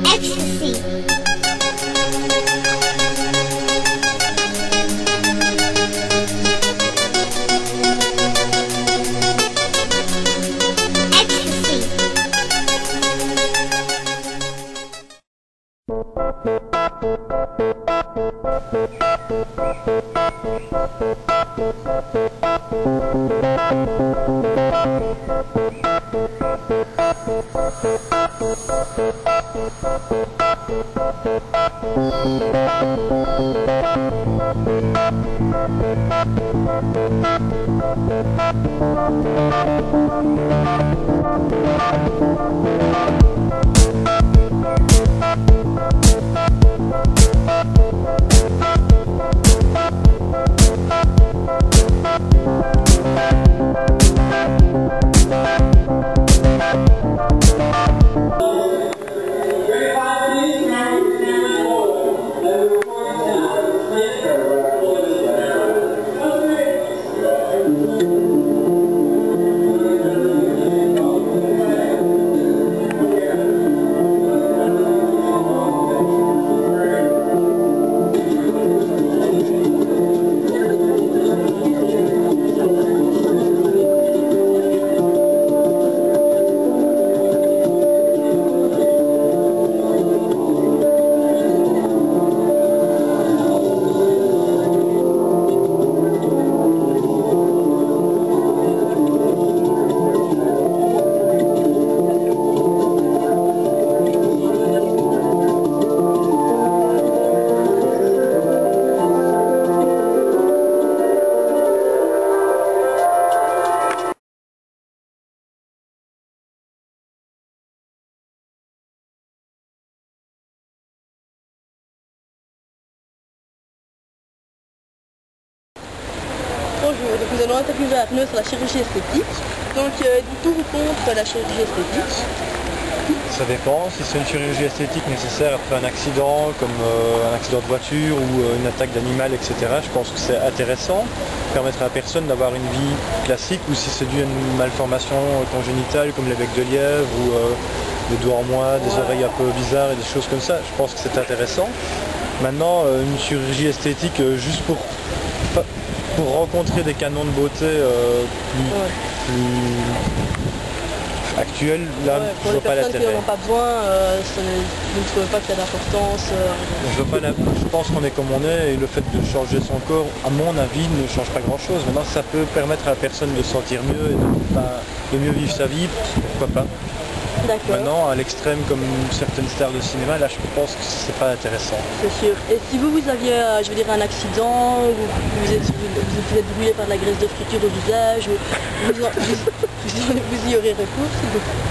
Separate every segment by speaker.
Speaker 1: Ecstasy.
Speaker 2: Bonjour, donc nous allons interviewer Arnaud sur la chirurgie esthétique. Donc du pour ou contre la chirurgie esthétique?
Speaker 3: Ça dépend, si c'est une chirurgie esthétique nécessaire après un accident comme un accident de voiture ou une attaque d'animal, etc. Je pense que c'est intéressant, permettre à la personne d'avoir une vie classique, ou si c'est dû à une malformation congénitale comme les becs de lièvre ou des doigts en moins, des oreilles un peu bizarres et des choses comme ça, je pense que c'est intéressant. Maintenant, une chirurgie esthétique juste pour rencontrer des canons de beauté plus actuels, là, je vois pas l'intérêt.
Speaker 2: Pour les personnes qui n'en ont pas besoin, vous ne trouvez pas qu'il y a d'importance
Speaker 3: Je pense qu'on est comme on est, et le fait de changer son corps, à mon avis, ne change pas grand chose. Maintenant, ça peut permettre à la personne de se sentir mieux et de mieux vivre sa vie, pourquoi pas. Maintenant, à l'extrême, comme certaines stars de cinéma, là, je pense que c'est pas intéressant.
Speaker 2: C'est sûr. Et si vous aviez, je veux dire, un accident, vous êtes brûlé par de la graisse de friture au visage, vous y aurez recours, s'il vous plaît?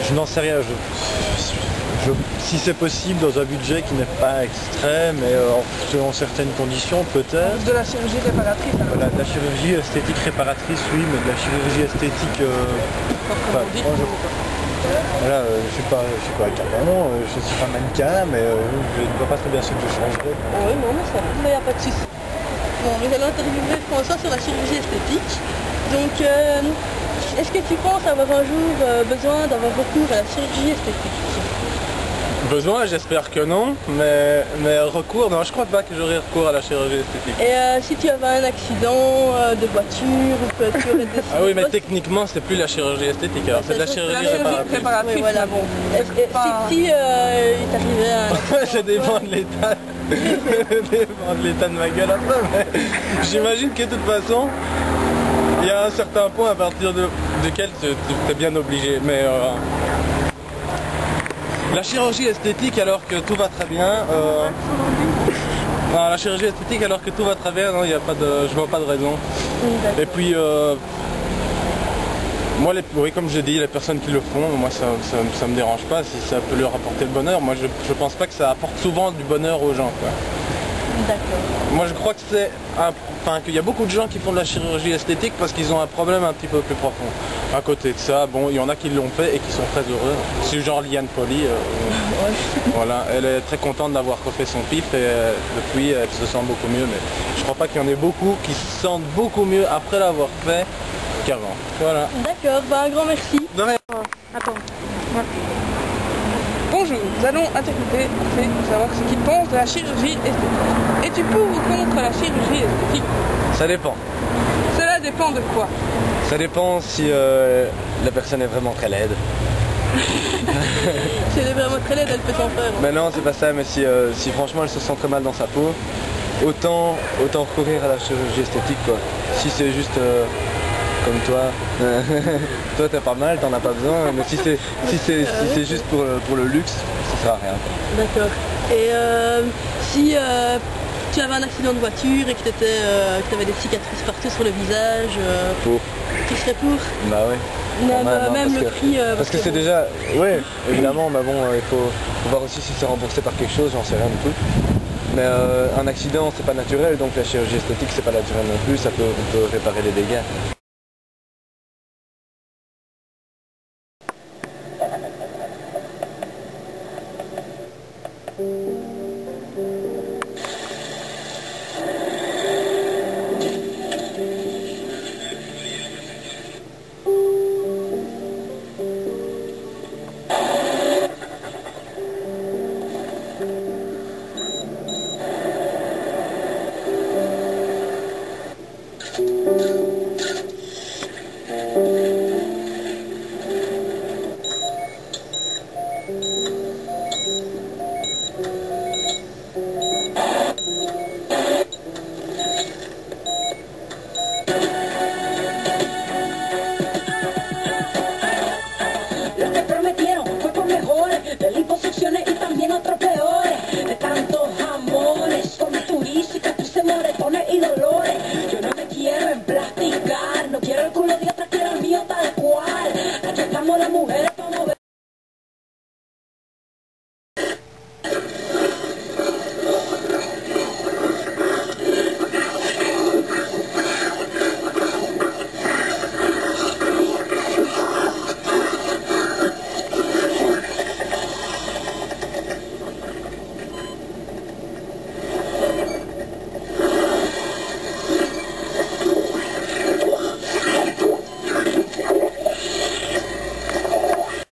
Speaker 3: Je n'en sais rien. Si c'est possible, dans un budget qui n'est pas extrême, et selon certaines conditions, peut-être.
Speaker 4: De la chirurgie réparatrice alors.
Speaker 3: Voilà, de la chirurgie esthétique réparatrice, oui, mais de la chirurgie esthétique... Voilà, je suis pas un canon, je suis pas mannequin, mais je ne vois pas très bien ce que je changerais.
Speaker 2: Oui, non, mais ça va, il n'y a pas de souci. Bon, nous allons interviewer François sur la chirurgie esthétique. Donc, est-ce que tu penses avoir un jour besoin d'avoir recours à la chirurgie esthétique?
Speaker 5: Besoin, j'espère que non, mais recours, non, je crois pas que j'aurai recours à la chirurgie esthétique.
Speaker 2: Et si tu avais un accident de voiture ou que tu aurais décidé...
Speaker 5: Ah oui, mais techniquement, c'est plus la chirurgie esthétique, alors c'est de la chirurgie réparatrice.
Speaker 2: Oui, voilà, bon. Si il t'arrivait un...
Speaker 5: Ça dépend de l'état. Ça dépend de l'état de ma gueule après, mais j'imagine que de toute façon, il y a un certain point à partir duquel tu es bien obligé, mais... La chirurgie esthétique alors que tout va très bien, non, la chirurgie esthétique alors que tout va très bien, non, y a pas de, je vois pas de raison. Et puis, moi, oui, comme je dis, les personnes qui le font, moi ça me dérange pas si ça peut leur apporter le bonheur. Moi je pense pas que ça apporte souvent du bonheur aux gens, quoi.
Speaker 2: D'accord.
Speaker 5: Moi je crois que c'est enfin qu'il y a beaucoup de gens qui font de la chirurgie esthétique parce qu'ils ont un problème un petit peu plus profond. À côté de ça, bon, il y en a qui l'ont fait et qui sont très heureux. C'est genre Liane Poli. Voilà, elle est très contente d'avoir refait son pif et depuis elle se sent beaucoup mieux. Mais je crois pas qu'il y en ait beaucoup qui se sentent beaucoup mieux après l'avoir fait qu'avant. Voilà.
Speaker 2: D'accord, bah un grand merci.
Speaker 5: De rien.
Speaker 4: Attends. Ouais. Bonjour, nous allons interviewer Orphée pour savoir ce qu'il pense de la chirurgie esthétique. Es-tu pour ou contre la chirurgie esthétique?
Speaker 5: Ça dépend.
Speaker 4: Cela dépend de quoi?
Speaker 5: Ça dépend si la personne est vraiment très laide.
Speaker 2: Si elle est vraiment très laide, elle peut s'en faire.
Speaker 5: Mais non, c'est pas ça, mais si franchement elle se sent très mal dans sa peau, autant recourir à la chirurgie esthétique quoi. Si c'est juste comme toi, toi t'as pas mal, t'en as pas besoin, mais si c'est juste pour le luxe, ça sert à rien.
Speaker 2: D'accord. Et si tu avais un accident de voiture et que tu avais des cicatrices partout sur le visage,
Speaker 5: Pour.
Speaker 2: tu serais pour?
Speaker 5: Bah ouais.
Speaker 2: Même le prix.
Speaker 5: Parce que c'est déjà, ouais, évidemment, mais bon, il faut voir aussi si c'est remboursé par quelque chose, j'en sais rien du tout. Mais un accident, c'est pas naturel, donc la chirurgie esthétique, c'est pas naturel non plus, on peut réparer les dégâts.